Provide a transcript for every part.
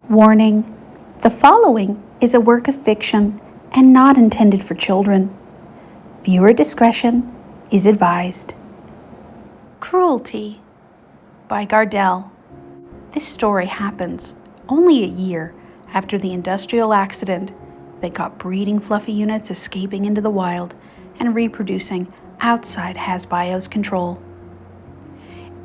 Warning: the following is a work of fiction and not intended for children. Viewer discretion is advised. Cruelty by Gardel. This story happens only a year after the industrial accident that got breeding fluffy units escaping into the wild and reproducing outside Hasbio's control.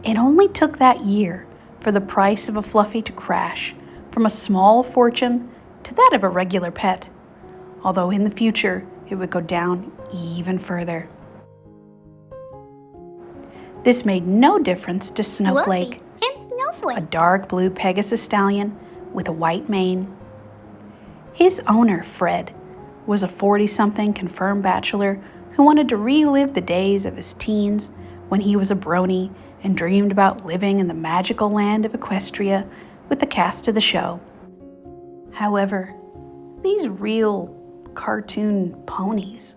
It only took that year for the price of a fluffy to crash from a small fortune to that of a regular pet, although in the future it would go down even further. This made no difference to Snowflake, a dark blue Pegasus stallion with a white mane. His owner, Fred, was a 40-something confirmed bachelor who wanted to relive the days of his teens when he was a brony and dreamed about living in the magical land of Equestria with the cast of the show. However, these real cartoon ponies,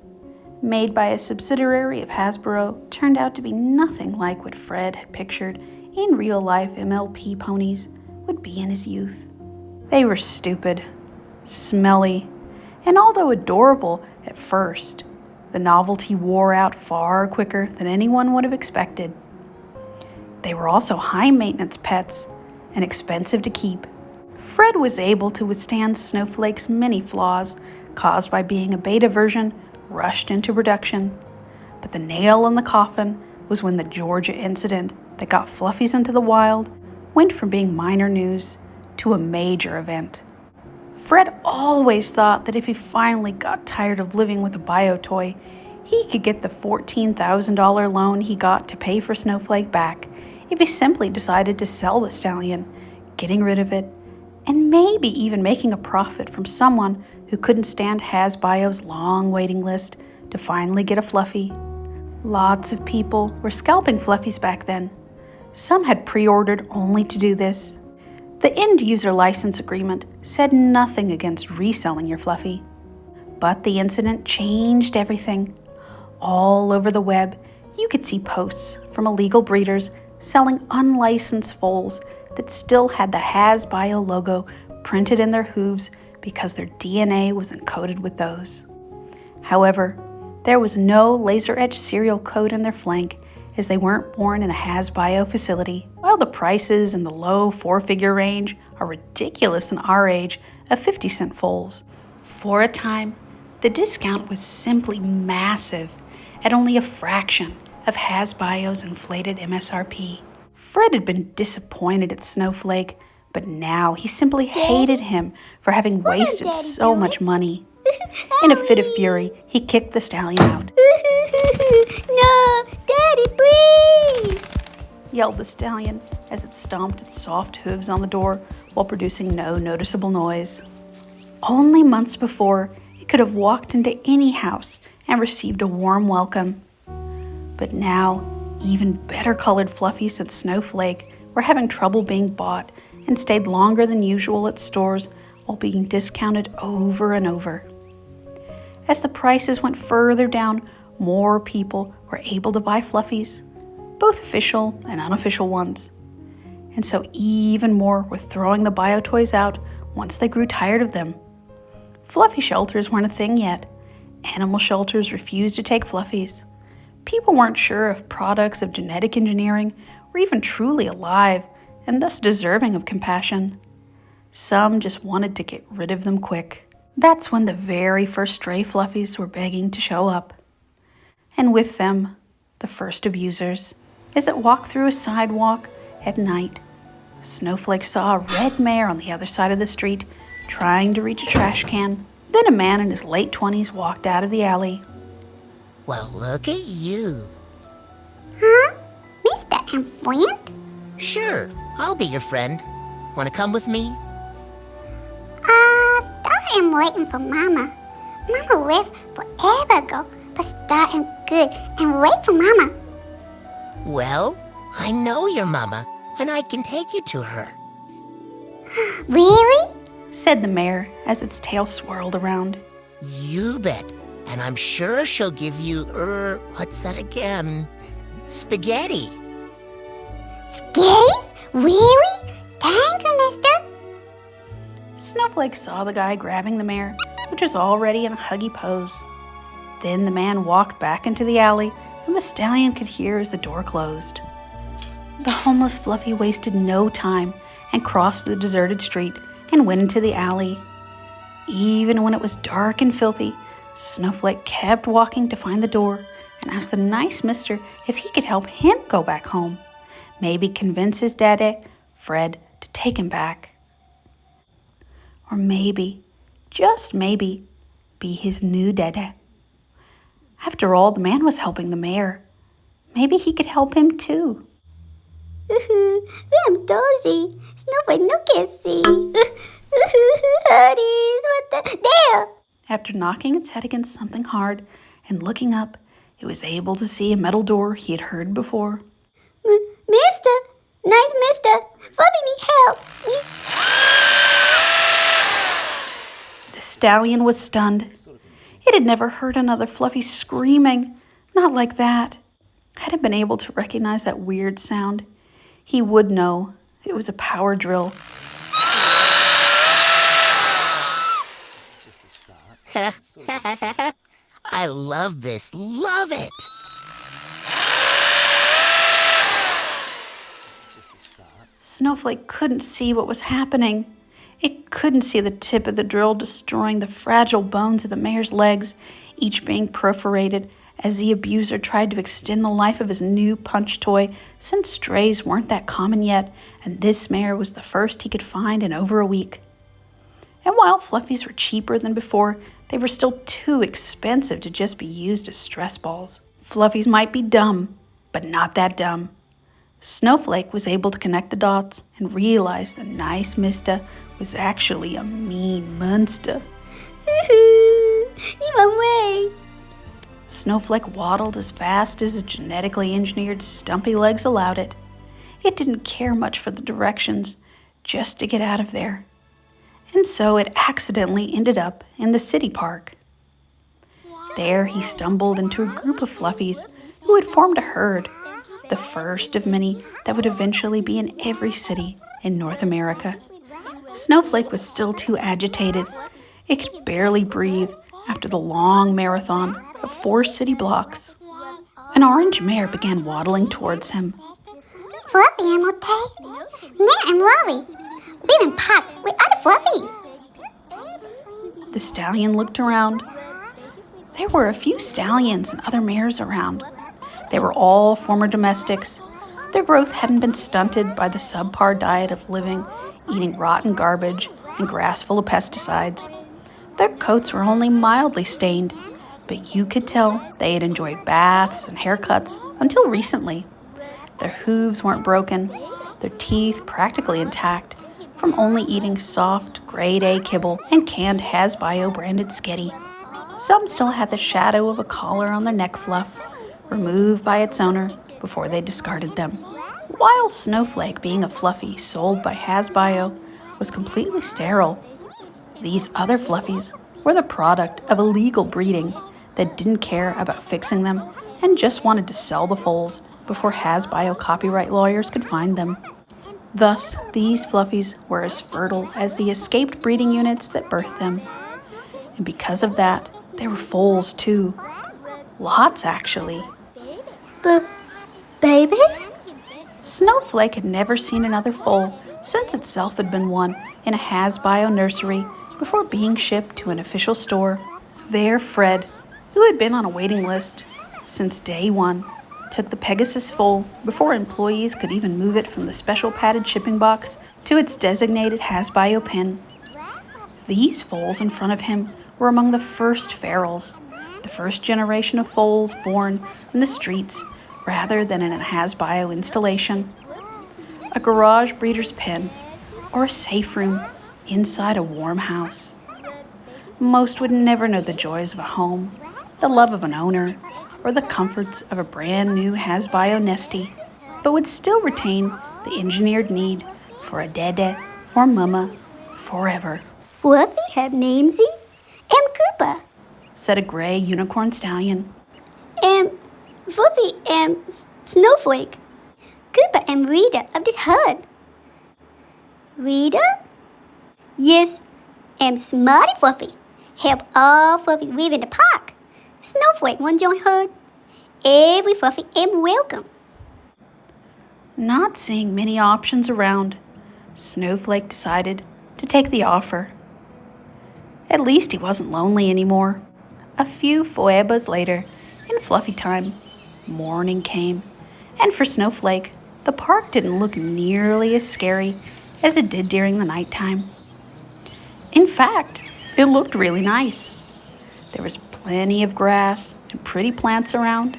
made by a subsidiary of Hasbro, turned out to be nothing like what Fred had pictured in real-life MLP ponies would be in his youth. They were stupid, smelly, and although adorable at first, the novelty wore out far quicker than anyone would have expected. They were also high-maintenance pets and expensive to keep. Fred was able to withstand Snowflake's many flaws caused by being a beta version rushed into production. But the nail in the coffin was when the Georgia incident that got fluffies into the wild went from being minor news to a major event. Fred always thought that if he finally got tired of living with a bio toy, he could get the $14,000 loan he got to pay for Snowflake back if he simply decided to sell the stallion, getting rid of it, and maybe even making a profit from someone who couldn't stand Hasbio's long waiting list to finally get a fluffy. Lots of people were scalping fluffies back then. Some had pre-ordered only to do this. The end-user license agreement said nothing against reselling your fluffy. But the incident changed everything. All over the web, you could see posts from illegal breeders selling unlicensed foals that still had the Hasbio logo printed in their hooves because their DNA was encoded with those. However, there was no laser-etched serial code in their flank, as they weren't born in a Hasbio facility. While the prices in the low four-figure range are ridiculous in our age of 50-cent foals, for a time, the discount was simply massive at only a fraction of Hasbio's inflated MSRP. Fred had been disappointed at Snowflake, but now he simply hated him for having wasted so much money. In a fit of fury, he kicked the stallion out. No, Daddy, please! Yelled the stallion as it stomped its soft hooves on the door while producing no noticeable noise. Only months before, it could have walked into any house and received a warm welcome. But now, even better colored fluffies than Snowflake were having trouble being bought and stayed longer than usual at stores while being discounted over and over. As the prices went further down, more people were able to buy fluffies, both official and unofficial ones. And so even more were throwing the bio toys out once they grew tired of them. Fluffy shelters weren't a thing yet. Animal shelters refused to take fluffies. People weren't sure if products of genetic engineering were even truly alive and thus deserving of compassion. Some just wanted to get rid of them quick. That's when the very first stray fluffies were begging to show up. And with them, the first abusers. As it walked through a sidewalk at night, Snowflake saw a red mare on the other side of the street trying to reach a trash can. Then a man in his late 20s walked out of the alley. Well, look at you. Huh? Mr. and friend? Sure, I'll be your friend. Want to come with me? Star am waiting for Mama. Mama left forever ago, but Star am good and wait for Mama. Well, I know your mama, and I can take you to her. Really? Said the mare as its tail swirled around. You bet. And I'm sure she'll give you, what's that again? Spaghetti. Spaghettis? Really? Thank you, mister. Snowflake saw the guy grabbing the mare, which was already in a huggy pose. Then the man walked back into the alley, and the stallion could hear as the door closed. The homeless Fluffy wasted no time and crossed the deserted street and went into the alley. Even when it was dark and filthy, Snowflake kept walking to find the door and asked the nice mister if he could help him go back home. Maybe convince his daddy, Fred, to take him back. Or maybe, just maybe, be his new daddy. After all, the man was helping the mare. Maybe he could help him too. I'm Dozy. Snowflake no can't see. Hoodies, what the? There! After knocking its head against something hard and looking up, it was able to see a metal door he had heard before. Mister! Nice mister! Fluffy need help! The stallion was stunned. It had never heard another Fluffy screaming, not like that. Had it been able to recognize that weird sound, he would know it was a power drill. I love this. Love it. Snowflake couldn't see what was happening. It couldn't see the tip of the drill destroying the fragile bones of the mare's legs, each being perforated as the abuser tried to extend the life of his new punch toy, since strays weren't that common yet, and this mare was the first he could find in over a week. And while Fluffies were cheaper than before, they were still too expensive to just be used as stress balls. Fluffies might be dumb, but not that dumb. Snowflake was able to connect the dots and realize the nice mister was actually a mean monster. Leave away! Snowflake waddled as fast as his genetically engineered stumpy legs allowed it. It didn't care much for the directions, just to get out of there. And so it accidentally ended up in the city park. There he stumbled into a group of Fluffies who had formed a herd, the first of many that would eventually be in every city in North America. Snowflake was still too agitated. It could barely breathe after the long marathon of 4 city blocks. An orange mare began waddling towards him. Fluffy and okay? Matt and Wally. Live in park with other Fluffies. The stallion looked around. There were a few stallions and other mares around. They were all former domestics. Their growth hadn't been stunted by the subpar diet of living, eating rotten garbage and grass full of pesticides. Their coats were only mildly stained, but you could tell they had enjoyed baths and haircuts until recently. Their hooves weren't broken, their teeth practically intact from only eating soft, grade A kibble and canned Hasbio branded sketty. Some still had the shadow of a collar on their neck fluff, removed by its owner before they discarded them. While Snowflake, being a Fluffy sold by Hasbio, was completely sterile, these other Fluffies were the product of illegal breeding that didn't care about fixing them and just wanted to sell the foals before Hasbio copyright lawyers could find them. Thus, these Fluffies were as fertile as the escaped breeding units that birthed them. And because of that, they were foals too. Lots, actually. Babies? Snowflake had never seen another foal since itself had been one in a Hasbio nursery before being shipped to an official store. There, Fred, who had been on a waiting list since day one, took the Pegasus foal before employees could even move it from the special padded shipping box to its designated Hasbio pen. These foals in front of him were among the first ferals, the first generation of foals born in the streets rather than in a Hasbio installation. A garage breeder's pen or a safe room inside a warm house. Most would never know the joys of a home, the love of an owner, or the comforts of a brand new Hasbio nestie, but would still retain the engineered need for a dede or mama forever. Fluffy had Namesy and Koopa. Said a gray unicorn stallion. And Fluffy and Snowflake. Koopa and Rita of this herd. Rita? Yes, and Smarty Fluffy help all Fluffies live in the park. Snowflake want to join herd. Every Fluffy is welcome. Not seeing many options around, Snowflake decided to take the offer. At least he wasn't lonely anymore. A few foebas later, in Fluffy time, morning came, and for Snowflake, the park didn't look nearly as scary as it did during the nighttime. In fact, it looked really nice. There was plenty of grass and pretty plants around.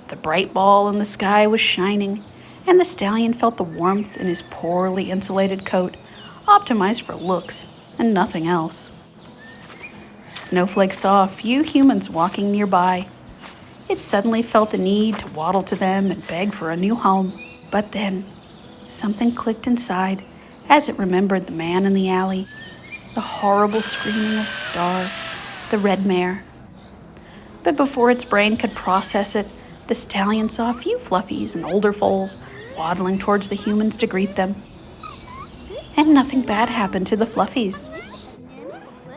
The bright ball in the sky was shining, and the stallion felt the warmth in his poorly insulated coat, optimized for looks and nothing else. Snowflake saw a few humans walking nearby. It suddenly felt the need to waddle to them and beg for a new home. But then, something clicked inside as it remembered the man in the alley, the horrible screaming of Star, the red mare. But before its brain could process it, the stallion saw a few fluffies and older foals waddling towards the humans to greet them. And nothing bad happened to the fluffies.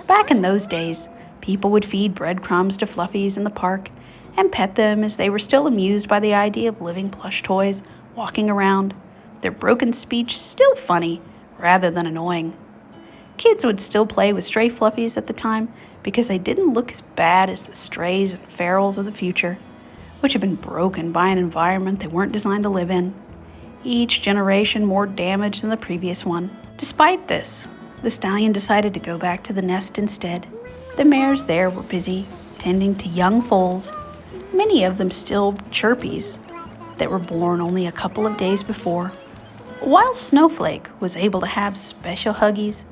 Back in those days, people would feed breadcrumbs to fluffies in the park and pet them as they were still amused by the idea of living plush toys walking around, their broken speech still funny rather than annoying. Kids would still play with stray fluffies at the time because they didn't look as bad as the strays and ferals of the future, which had been broken by an environment they weren't designed to live in, each generation more damaged than the previous one. Despite this, the stallion decided to go back to the nest instead. The mares there were busy tending to young foals, many of them still chirpies, that were born only a couple of days before. While Snowflake was able to have special huggies,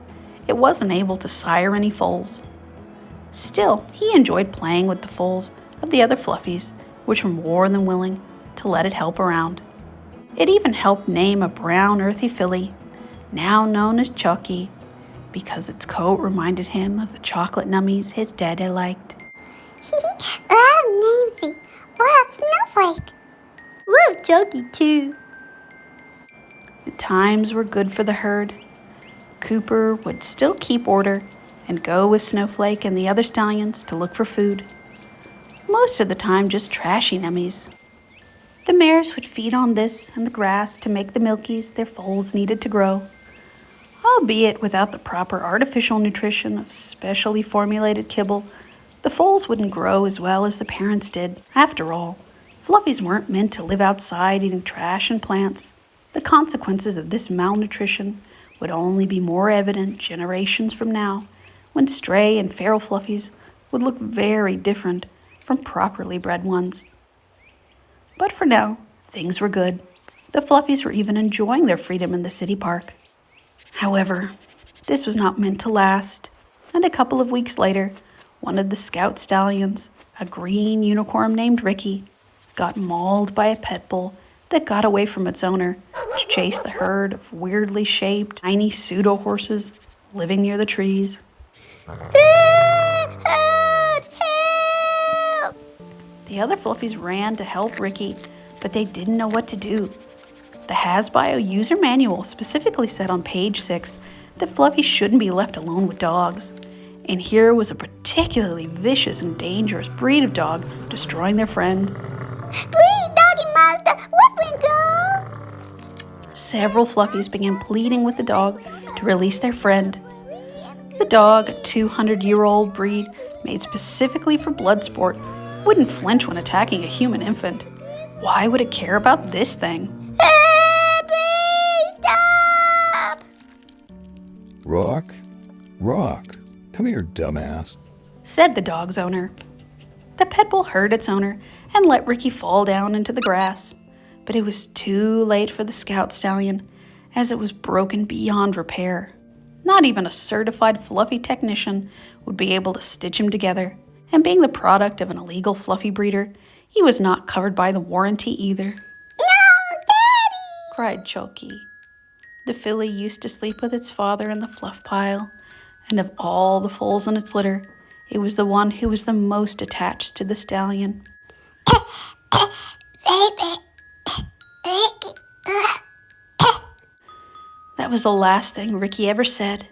it wasn't able to sire any foals. Still, he enjoyed playing with the foals of the other fluffies, which were more than willing to let it help around. It even helped name a brown earthy filly, now known as Chucky, because its coat reminded him of the chocolate nummies his dad had liked. Oh, Nancy. Love Snowflake. Love Chucky, too. The times were good for the herd. Cooper would still keep order and go with Snowflake and the other stallions to look for food. Most of the time just trashy nummies. The mares would feed on this and the grass to make the milkies their foals needed to grow, albeit without the proper artificial nutrition of specially formulated kibble. The foals wouldn't grow as well as the parents did. After all, fluffies weren't meant to live outside eating trash and plants. The consequences of this malnutrition would only be more evident generations from now, when stray and feral fluffies would look very different from properly bred ones. But for now, things were good. The fluffies were even enjoying their freedom in the city park. However, this was not meant to last, and a couple of weeks later, one of the scout stallions, a green unicorn named Ricky, got mauled by a pit bull that got away from its owner to chase the herd of weirdly shaped, tiny pseudo-horses living near the trees. Help! The other fluffies ran to help Ricky, but they didn't know what to do. The HasBio user manual specifically said on page 6 that fluffies shouldn't be left alone with dogs. And here was a particularly vicious and dangerous breed of dog destroying their friend. Please, doggy monster, let me go! Several fluffies began pleading with the dog to release their friend. The dog, a 200-year-old breed made specifically for blood sport, wouldn't flinch when attacking a human infant. Why would it care about this thing? Please stop! Rock, come here, dumbass, said the dog's owner. The pit bull heard its owner and let Ricky fall down into the grass. But it was too late for the scout stallion, as it was broken beyond repair. Not even a certified fluffy technician would be able to stitch him together. And being the product of an illegal fluffy breeder, he was not covered by the warranty either. No, Daddy! Cried Chucky. The filly used to sleep with its father in the fluff pile, and of all the foals in its litter, it was the one who was the most attached to the stallion. That was the last thing Ricky ever said.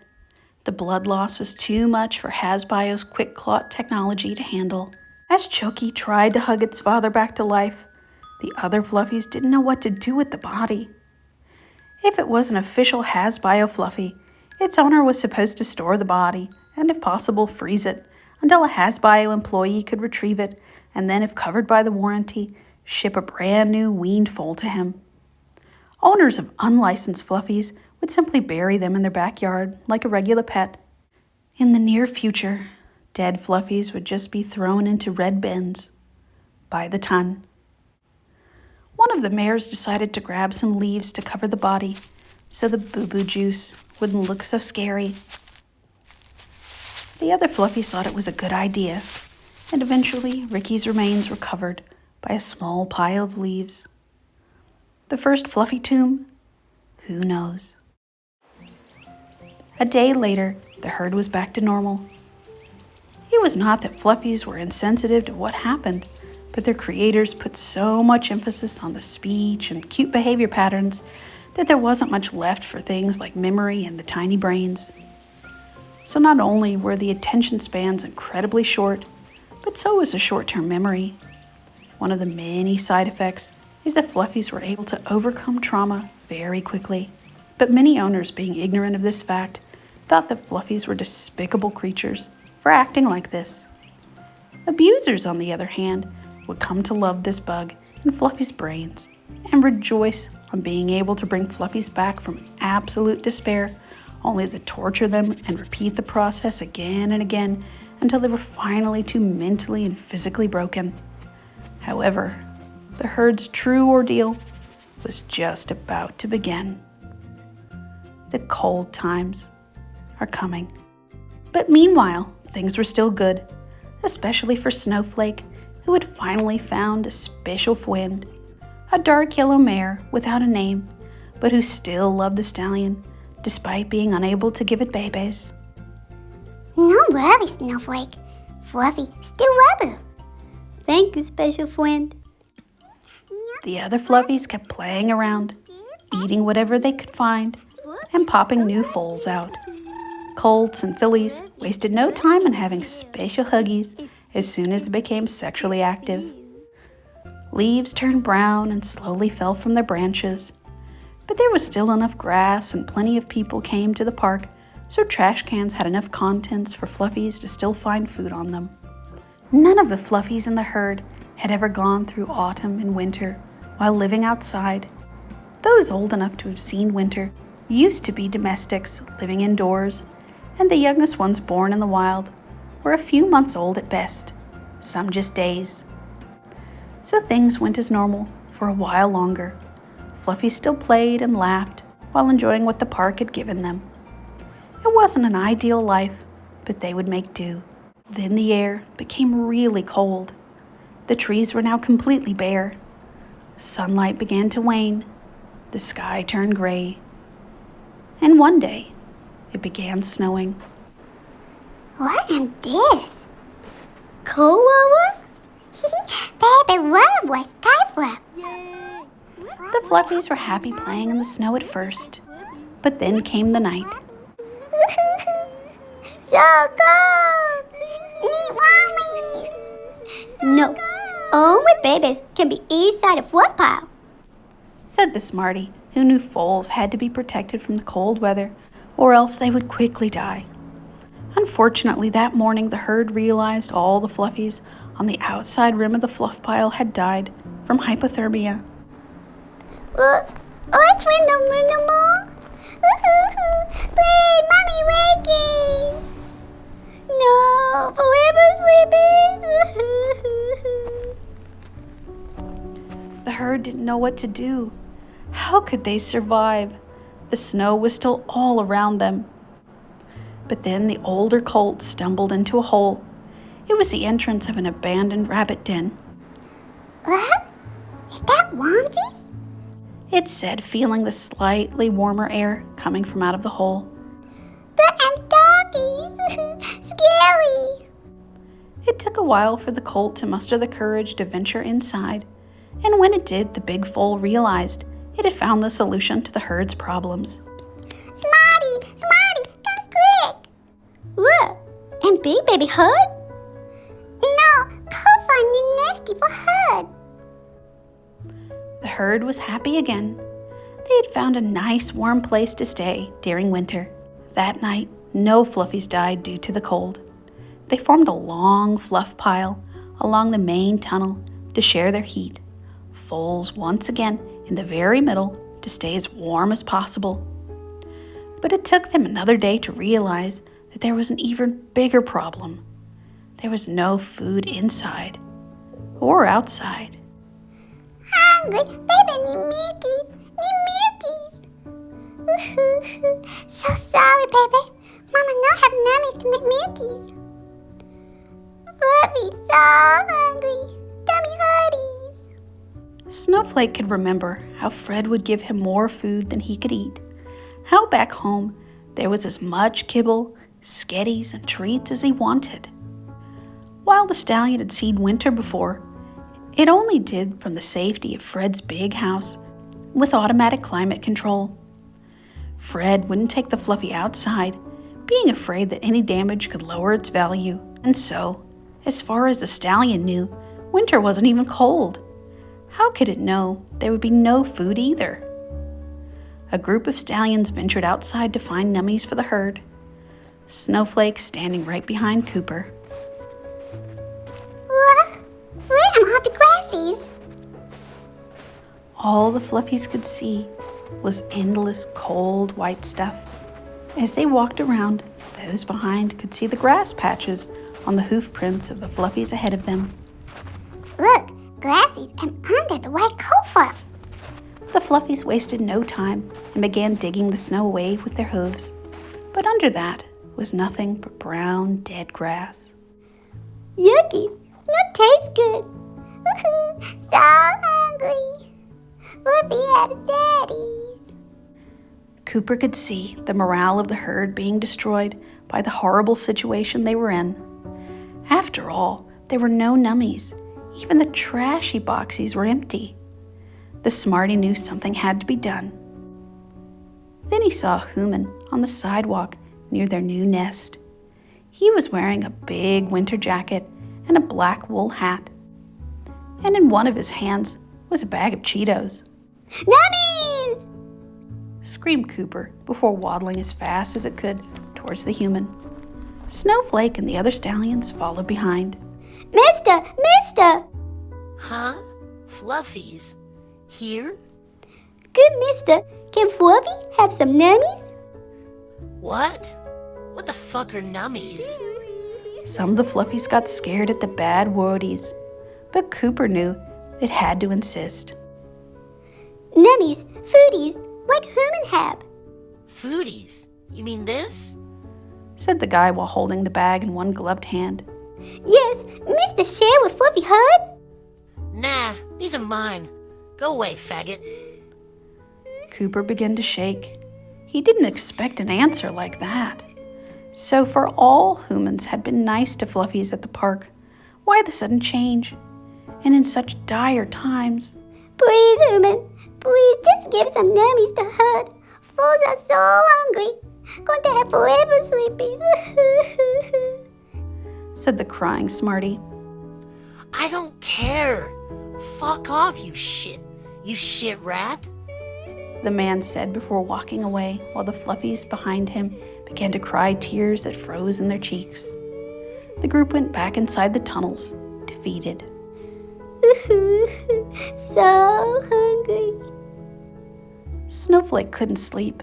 The blood loss was too much for Hasbio's quick clot technology to handle. As Chucky tried to hug its father back to life, the other Fluffies didn't know what to do with the body. If it was an official Hasbio Fluffy, its owner was supposed to store the body and, if possible, freeze it until a Hasbio employee could retrieve it and then, if covered by the warranty, ship a brand new weaned foal to him. Owners of unlicensed Fluffies would simply bury them in their backyard like a regular pet. In the near future, dead Fluffies would just be thrown into red bins by the ton. One of the mares decided to grab some leaves to cover the body so the boo-boo juice wouldn't look so scary. The other Fluffies thought it was a good idea, and eventually Ricky's remains were covered by a small pile of leaves. The first Fluffy tomb? Who knows? A day later, the herd was back to normal. It was not that Fluffies were insensitive to what happened, but their creators put so much emphasis on the speech and cute behavior patterns that there wasn't much left for things like memory and the tiny brains. So not only were the attention spans incredibly short, but so was the short-term memory. One of the many side effects is that Fluffies were able to overcome trauma very quickly. But many owners, being ignorant of this fact, thought that Fluffies were despicable creatures for acting like this. Abusers, on the other hand, would come to love this bug in Fluffy's brains and rejoice on being able to bring Fluffies back from absolute despair, only to torture them and repeat the process again and again until they were finally too mentally and physically broken. However, the herd's true ordeal was just about to begin. The cold times are coming. But meanwhile, things were still good, especially for Snowflake, who had finally found a special friend, a dark yellow mare without a name, but who still loved the stallion, despite being unable to give it babies. No worries, Snowflake. Fluffy still love you. Thank you, special friend. The other Fluffies kept playing around, eating whatever they could find, and popping new foals out. Colts and fillies wasted no time in having special huggies as soon as they became sexually active. Leaves turned brown and slowly fell from their branches, but there was still enough grass and plenty of people came to the park, so trash cans had enough contents for Fluffies to still find food on them. None of the Fluffies in the herd had ever gone through autumn and winter while living outside. Those old enough to have seen winter used to be domestics living indoors, and the youngest ones born in the wild were a few months old at best, some just days. So things went as normal for a while longer. Fluffy still played and laughed while enjoying what the park had given them. It wasn't an ideal life, but they would make do. Then the air became really cold. The trees were now completely bare. Sunlight began to wane. The sky turned gray. And one day, it began snowing. What am this? Cool Wawa? Baby, what was Skyflap? The Fluffies were happy playing in the snow at first, but then came the night. So cold! Need mommy! No, only babies can be inside a fluff pile, Said the Smarty, who knew foals had to be protected from the cold weather, or else they would quickly die. Unfortunately, that morning the herd realized all the Fluffies on the outside rim of the fluff pile had died from hypothermia. What's window? Please, mommy, wakey! No, forever sleeping. The herd didn't know what to do. How could they survive? The snow was still all around them. But then the older colt stumbled into a hole. It was the entrance of an abandoned rabbit den. What? Is that Wamsies? It said, feeling the slightly warmer air coming from out of the hole. But I'm doggies. Scary. It took a while for the colt to muster the courage to venture inside, and when it did, the big foal realized it had found the solution to the herd's problems. Smarty, come quick. big baby hut? No, go find the nasty hut. The herd was happy again. They had found a nice warm place to stay during winter. That night, no fluffies died due to the cold. They formed a long fluff pile along the main tunnel to share their heat, foals once again in the very middle to stay as warm as possible. But it took them another day to realize that there was an even bigger problem. There was no food inside or outside. Hungry, baby, need milkies, So sorry, baby. Mama don't have nummies to make milkies. Fluffy's so hungry. Tummy hurties. Snowflake could remember how Fred would give him more food than he could eat, how back home there was as much kibble, sketties, and treats as he wanted. While the stallion had seen winter before, it only did from the safety of Fred's big house with automatic climate control. Fred wouldn't take the Fluffy outside, being afraid that any damage could lower its value. And so, as far as the stallion knew, winter wasn't even cold. How could it know there would be no food either? A group of stallions ventured outside to find nummies for the herd, Snowflake standing right behind Cooper. What? Where am all the grassies? All the Fluffies could see was endless cold white stuff. As they walked around, those behind could see the grass patches on the hoof prints of the Fluffies ahead of them. Look, grassies and under the white coat fluff. The Fluffies wasted no time and began digging the snow away with their hooves. But under that was nothing but brown, dead grass. Yuckies, not taste good. So hungry. Fluffy have zaddies. Cooper could see the morale of the herd being destroyed by the horrible situation they were in. After all, there were no nummies. Even the trashy boxies were empty. The smarty knew something had to be done. Then he saw a human on the sidewalk near their new nest. He was wearing a big winter jacket and a black wool hat. And in one of his hands was a bag of Cheetos. Nummies! Screamed Cooper before waddling as fast as it could towards the human. Snowflake and the other stallions followed behind. Mister! Huh? Fluffies? Here? Good mister, can Fluffy have some nummies? What? What the fuck are nummies? Some of the Fluffies got scared at the bad wordies, but Cooper knew it had to insist. Nummies, foodies, like human have. Foodies? You mean this? Said the guy while holding the bag in one gloved hand. Yes, Mr. Share with Fluffy Hud. Nah, these are mine. Go away, faggot. Cooper began to shake. He didn't expect an answer like that. So for all humans had been nice to Fluffies at the park, why the sudden change? And in such dire times. Please, human, please just give some nummies to Hud. Fools are so hungry. Going to have forever sleepies. Said the crying Smarty. I don't care. Fuck off, you shit rat. The man said before walking away while the Fluffies behind him began to cry tears that froze in their cheeks. The group went back inside the tunnels, defeated. So hungry. Snowflake couldn't sleep.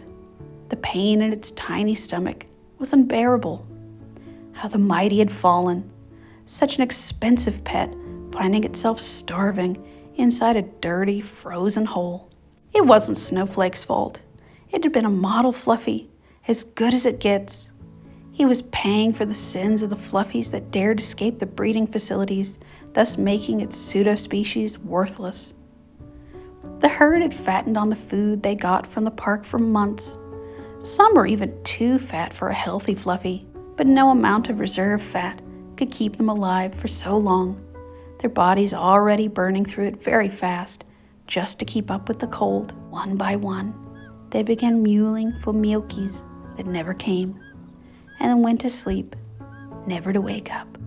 The pain in its tiny stomach was unbearable. How the mighty had fallen. Such an expensive pet, finding itself starving inside a dirty, frozen hole. It wasn't Snowflake's fault. It had been a model Fluffy, as good as it gets. He was paying for the sins of the Fluffies that dared escape the breeding facilities, thus making its pseudo-species worthless. The herd had fattened on the food they got from the park for months. Some were even too fat for a healthy Fluffy, but no amount of reserve fat could keep them alive for so long, their bodies already burning through it very fast, just to keep up with the cold. One by one, they began mewling for milkies that never came, and then went to sleep, never to wake up.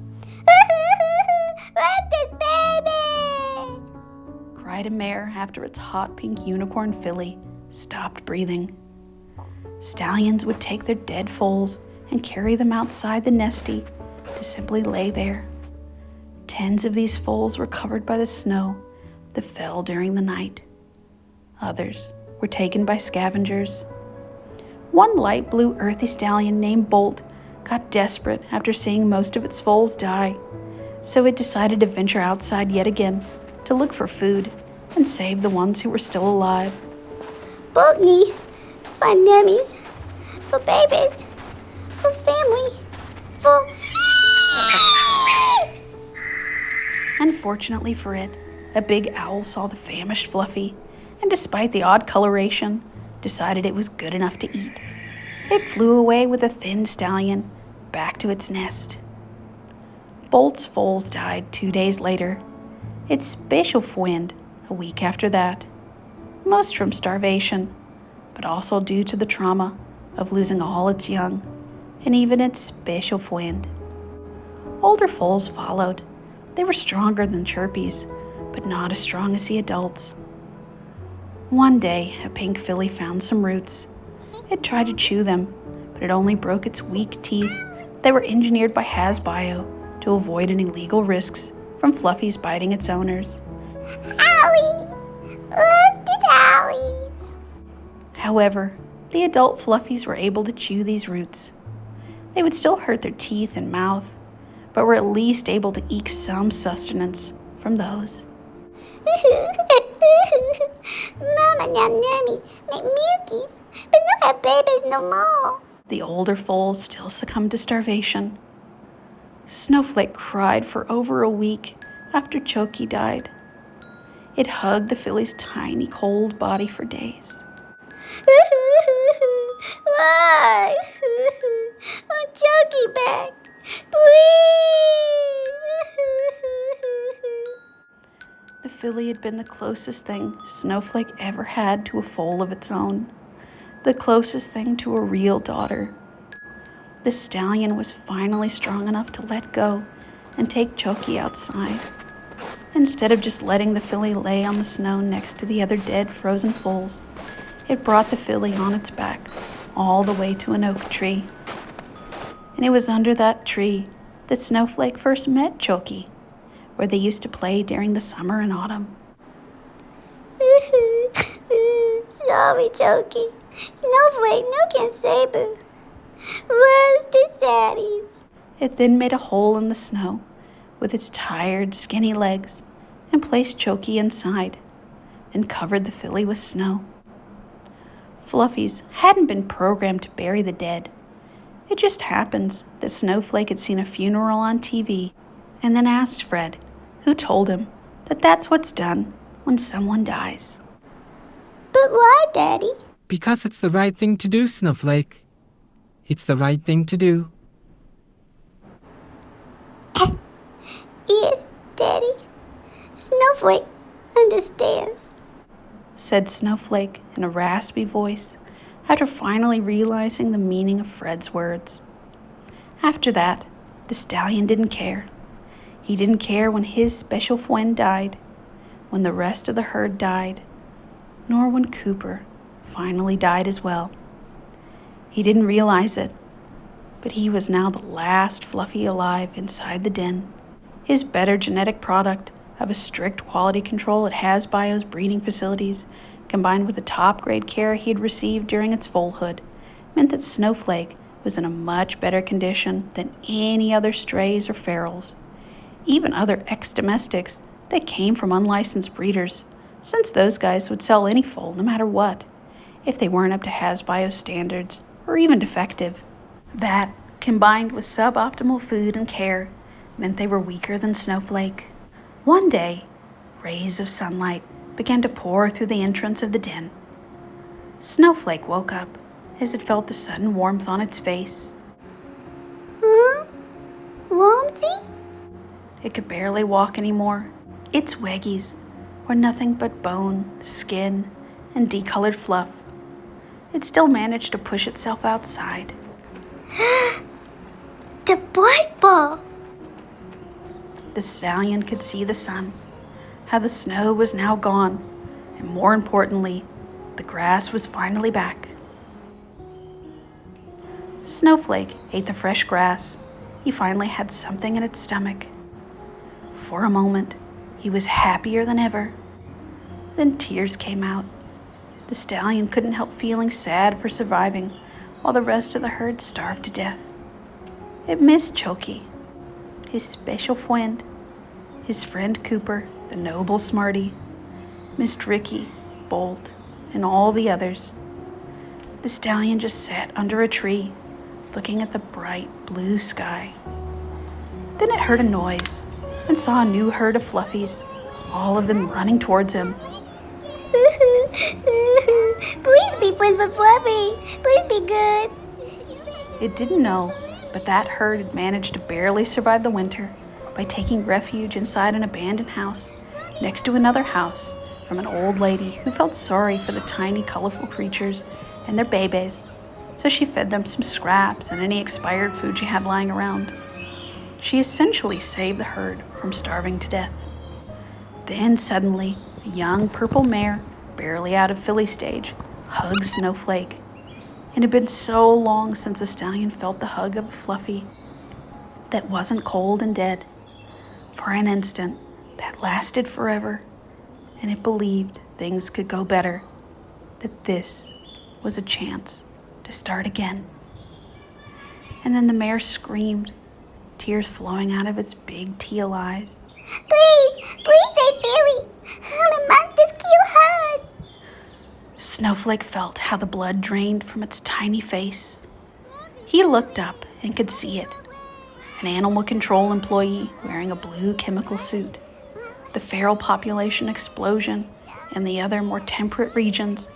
Where's this baby? Cried a mare after its hot pink unicorn filly stopped breathing. Stallions would take their dead foals and carry them outside the nesty to simply lay there. Tens of these foals were covered by the snow that fell during the night. Others were taken by scavengers. One light blue earthy stallion named Bolt got desperate after seeing most of its foals die, so it decided to venture outside yet again to look for food and save the ones who were still alive. Bolt need for nummies, for babies, for family, for... Unfortunately for it, a big owl saw the famished Fluffy, and despite the odd coloration, decided it was good enough to eat. It flew away with a thin stallion back to its nest. Bolt's foals died 2 days later. Its special friend a week after that. Most from starvation, but also due to the trauma of losing all its young, and even its special friend. Older foals followed. They were stronger than Chirpy's, but not as strong as the adults. One day, a pink filly found some roots. It tried to chew them, but it only broke its weak teeth. They were engineered by Hasbio to avoid any legal risks from Fluffy's biting its owners. Owlies! Where's the owlies? However, the adult Fluffies were able to chew these roots. They would still hurt their teeth and mouth, but were at least able to eke some sustenance from those. Mama now nummies make milkies, but not have babies no more. The older foals still succumbed to starvation. Snowflake cried for over a week after Choky died. It hugged the filly's tiny, cold body for days. Why? Want Choky back, please. The filly had been the closest thing Snowflake ever had to a foal of its own, the closest thing to a real daughter. The stallion was finally strong enough to let go and take Choky outside. Instead of just letting the filly lay on the snow next to the other dead frozen foals, it brought the filly on its back all the way to an oak tree. And it was under that tree that Snowflake first met Choky, where they used to play during the summer and autumn. Sorry, Choky. Snowflake no can saber. Where's the saddies? It then made a hole in the snow with its tired, skinny legs and placed Choky inside and covered the filly with snow. Fluffies hadn't been programmed to bury the dead. It just happens that Snowflake had seen a funeral on TV and then asked Fred, who told him that that's what's done when someone dies. But why, Daddy? Because it's the right thing to do, Snowflake. It's the right thing to do. Yes, Daddy. Snowflake understands, said Snowflake in a raspy voice after finally realizing the meaning of Fred's words. After that, the stallion didn't care. He didn't care when his special friend died, when the rest of the herd died, nor when Cooper finally died as well. He didn't realize it, but he was now the last Fluffy alive inside the den. His better genetic product of a strict quality control at Hasbio's breeding facilities, combined with the top-grade care he had received during its foalhood, meant that Snowflake was in a much better condition than any other strays or ferals, even other ex-domestics that came from unlicensed breeders, since those guys would sell any foal no matter what, if they weren't up to Hasbio standards or even defective. That, combined with suboptimal food and care, meant they were weaker than Snowflake. One day, rays of sunlight began to pour through the entrance of the den. Snowflake woke up as it felt the sudden warmth on its face. Huh? Warmthy? It could barely walk anymore. Its weggies were nothing but bone, skin, and decolored fluff. It still managed to push itself outside. The white fall. The stallion could see the sun, how the snow was now gone, and more importantly, the grass was finally back. Snowflake ate the fresh grass. He finally had something in its stomach. For a moment, he was happier than ever. Then tears came out. The stallion couldn't help feeling sad for surviving while the rest of the herd starved to death. It missed Choki, his special friend, his friend Cooper, the noble Smarty, missed Ricky, Bolt, and all the others. The stallion just sat under a tree, looking at the bright blue sky. Then it heard a noise and saw a new herd of fluffies, all of them running towards him. Please be friends with Fluffy. Please be good. It didn't know, but that herd had managed to barely survive the winter by taking refuge inside an abandoned house next to another house from an old lady who felt sorry for the tiny, colorful creatures and their babies, so she fed them some scraps and any expired food she had lying around. She essentially saved the herd from starving to death. Then suddenly, a young purple mare, barely out of filly stage, hugged Snowflake. It had been so long since a stallion felt the hug of a fluffy that wasn't cold and dead. For an instant, that lasted forever, and it believed things could go better, that this was a chance to start again. And then the mare screamed, tears flowing out of its big teal eyes. Please save Billy. I'm a monster's cute hug. Snowflake felt how the blood drained from its tiny face. He looked up and could see it. An animal control employee wearing a blue chemical suit. The feral population explosion in the other more temperate regions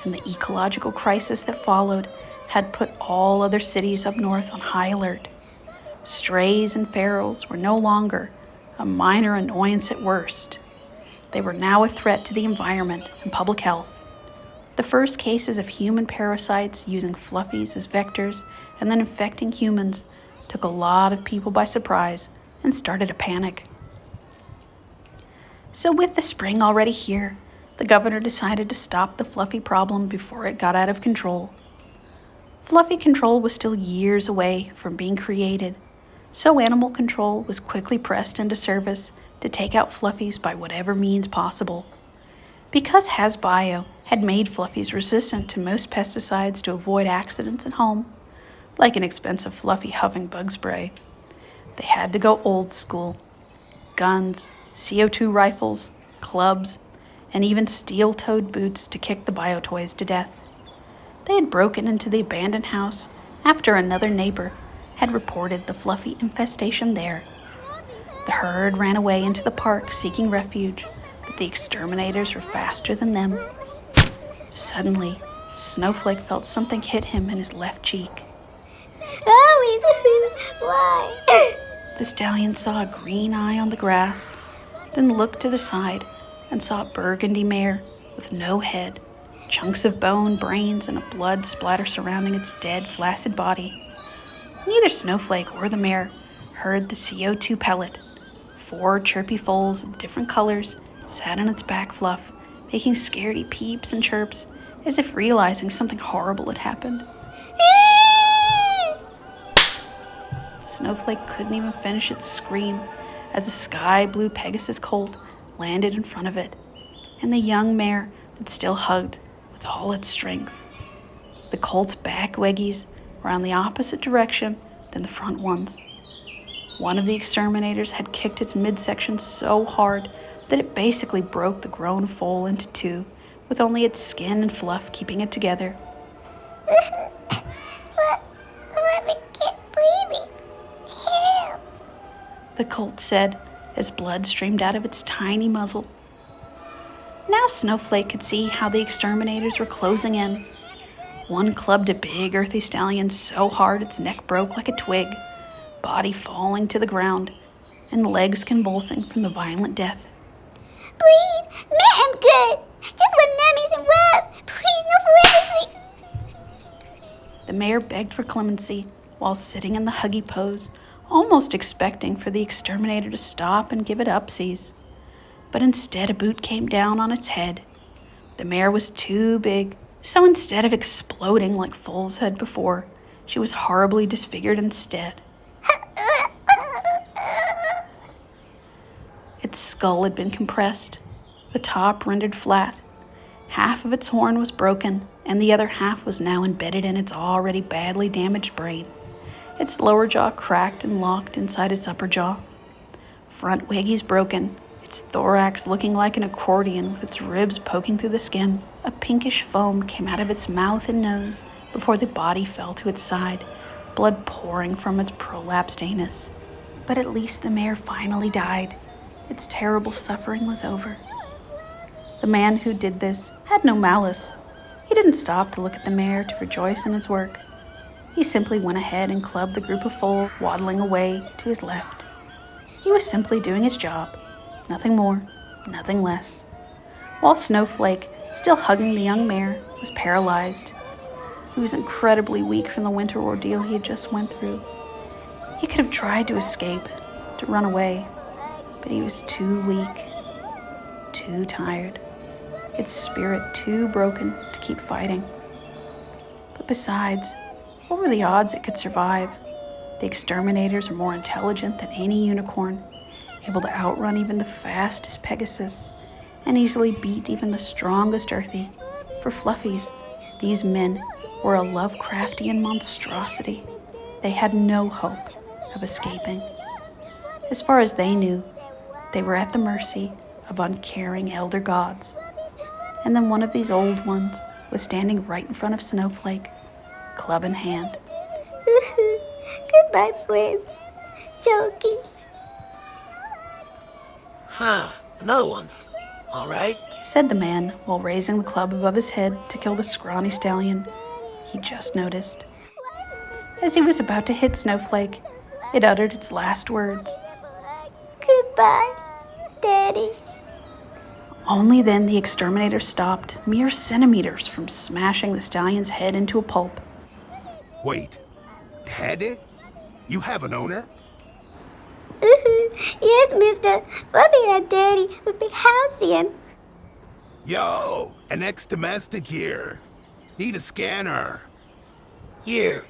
and the ecological crisis that followed had put all other cities up north on high alert. Strays and ferals were no longer a minor annoyance at worst. They were now a threat to the environment and public health. The first cases of human parasites using fluffies as vectors and then infecting humans took a lot of people by surprise and started a panic. So with the spring already here, the governor decided to stop the fluffy problem before it got out of control. Fluffy control was still years away from being created, so animal control was quickly pressed into service to take out fluffies by whatever means possible. Because HasBio had made fluffies resistant to most pesticides to avoid accidents at home, like an expensive fluffy huffing bug spray, they had to go old school. Guns, CO2 rifles, clubs, and even steel-toed boots to kick the biotoys to death. They had broken into the abandoned house after another neighbor had reported the fluffy infestation there. The herd ran away into the park seeking refuge, but the exterminators were faster than them. Suddenly, Snowflake felt something hit him in his left cheek. Why? The stallion saw a green eye on the grass, then looked to the side and saw a burgundy mare with no head, chunks of bone, brains, and a blood splatter surrounding its dead, flaccid body. Neither Snowflake or the mare heard the CO2 pellet. 4 chirpy foals of different colors sat on its back fluff, making scaredy peeps and chirps as if realizing something horrible had happened. Snowflake couldn't even finish its scream as a sky blue Pegasus colt landed in front of it, and the young mare that still hugged with all its strength. The colt's back weggies were on the opposite direction than the front ones. One of the exterminators had kicked its midsection so hard that it basically broke the grown foal into 2, with only its skin and fluff keeping it together. Let me get breathing. Help. The colt said as blood streamed out of its tiny muzzle. Now Snowflake could see how the exterminators were closing in. One clubbed a big earthy stallion so hard its neck broke like a twig, body falling to the ground, and legs convulsing from the violent death. Please, man, I'm good. Just want nummies and rub. Please, no forever sleep. The mare begged for clemency while sitting in the huggy pose almost expecting for the exterminator to stop and give it upsies. But instead a boot came down on its head. The mare was too big, so instead of exploding like foals had before, she was horribly disfigured instead. Its skull had been compressed, the top rendered flat. Half of its horn was broken, and the other half was now embedded in its already badly damaged brain. Its lower jaw cracked and locked inside its upper jaw. Front waggies broken, its thorax looking like an accordion with its ribs poking through the skin. A pinkish foam came out of its mouth and nose before the body fell to its side, blood pouring from its prolapsed anus. But at least the mare finally died. Its terrible suffering was over. The man who did this had no malice. He didn't stop to look at the mare to rejoice in its work. He simply went ahead and clubbed the group of foals waddling away to his left. He was simply doing his job. Nothing more, nothing less. While Snowflake, still hugging the young mare, was paralyzed. He was incredibly weak from the winter ordeal he had just went through. He could have tried to escape, to run away, but he was too weak, too tired, its spirit too broken to keep fighting. But besides, what were the odds it could survive? The exterminators are more intelligent than any unicorn, able to outrun even the fastest Pegasus, and easily beat even the strongest Earthie. For Fluffies, these men were a Lovecraftian monstrosity. They had no hope of escaping. As far as they knew, they were at the mercy of uncaring elder gods. And then one of these old ones was standing right in front of Snowflake, club in hand. Goodbye, friends. Joking. Huh, another one. All right. Said the man while raising the club above his head to kill the scrawny stallion he just noticed. As he was about to hit Snowflake, it uttered its last words. Goodbye, Daddy. Only then the exterminator stopped, mere centimeters from smashing the stallion's head into a pulp. Wait, Daddy? You have an owner? Yes, mister. Fluffy and Daddy would be halcyon. Yo, an ex-domestic here. Need a scanner. Here.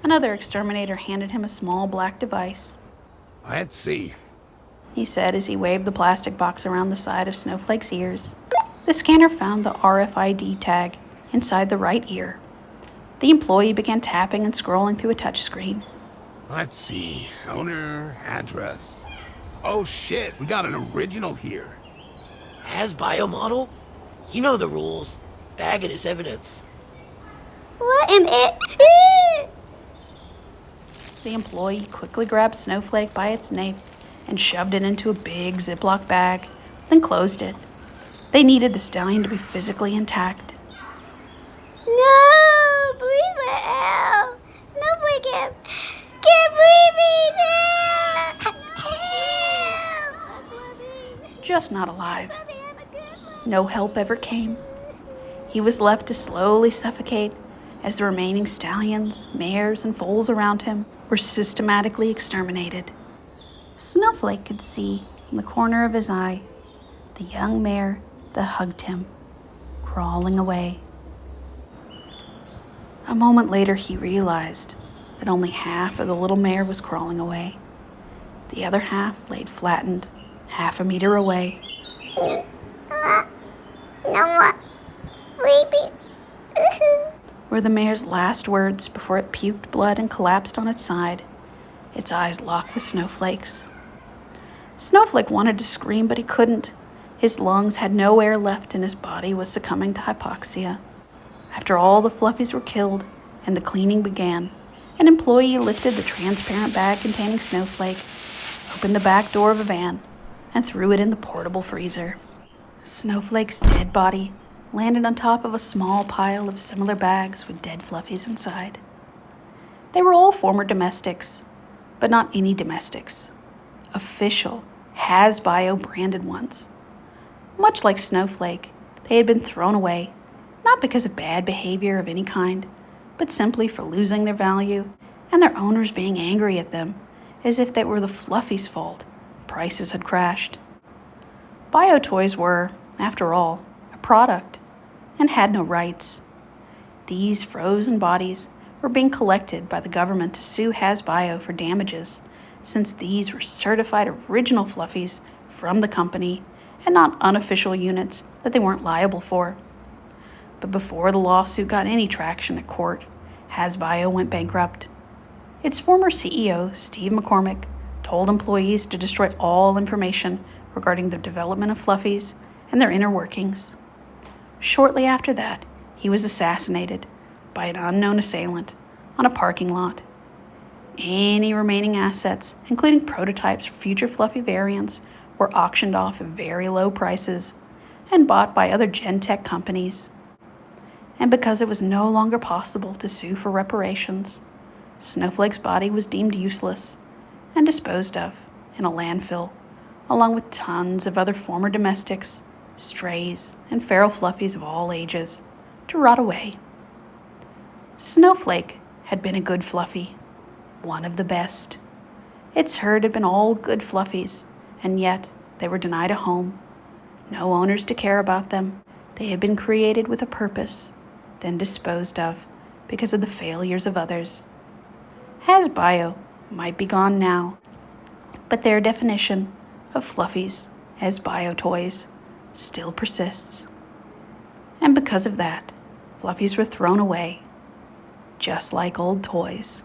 Another exterminator handed him a small black device. Let's see. He said as he waved the plastic box around the side of Snowflake's ears. The scanner found the RFID tag inside the right ear. The employee began tapping and scrolling through a touchscreen. Let's see. Owner, address. Oh shit, we got an original here. As biomodel? You know the rules. Bag it as evidence. What am it? The employee quickly grabbed Snowflake by its nape and shoved it into a big Ziploc bag, then closed it. They needed the stallion to be physically intact. No, breathe my out. Snowflake can't breathe me. Just not alive. No help ever came. He was left to slowly suffocate as the remaining stallions, mares, and foals around him were systematically exterminated. Snowflake could see in the corner of his eye the young mare that hugged him, crawling away. A moment later, he realized that only half of the little mare was crawling away. The other half laid flattened, half a meter away. No more sleeping. Were the mare's last words before it puked blood and collapsed on its side, its eyes locked with Snowflake's. Snowflake wanted to scream, but he couldn't. His lungs had no air left and his body was succumbing to hypoxia. After all the Fluffies were killed and the cleaning began, an employee lifted the transparent bag containing Snowflake, opened the back door of a van, and threw it in the portable freezer. Snowflake's dead body landed on top of a small pile of similar bags with dead Fluffies inside. They were all former domestics, but not any domestics. Official, has-bio branded ones. Much like Snowflake, they had been thrown away, not because of bad behavior of any kind, but simply for losing their value and their owners being angry at them as if they were the Fluffy's fault. Prices had crashed. Bio toys were, after all, a product and had no rights. These frozen bodies were being collected by the government to sue HasBio for damages, since these were certified original Fluffies from the company and not unofficial units that they weren't liable for. But before the lawsuit got any traction at court, HasBio went bankrupt. Its former CEO, Steve McCormick, told employees to destroy all information regarding the development of Fluffies and their inner workings. Shortly after that, he was assassinated by an unknown assailant on a parking lot. Any remaining assets, including prototypes for future Fluffy variants, were auctioned off at very low prices and bought by other Gen Tech companies. And because it was no longer possible to sue for reparations, Snowflake's body was deemed useless and disposed of in a landfill, along with tons of other former domestics, strays, and feral Fluffies of all ages, to rot away. Snowflake had been a good Fluffy, one of the best. Its herd had been all good Fluffies, and yet they were denied a home, no owners to care about them. They had been created with a purpose, then disposed of because of the failures of others. HasBio might be gone now, but their definition of Fluffies as bio toys still persists. And because of that, Fluffies were thrown away, just like old toys.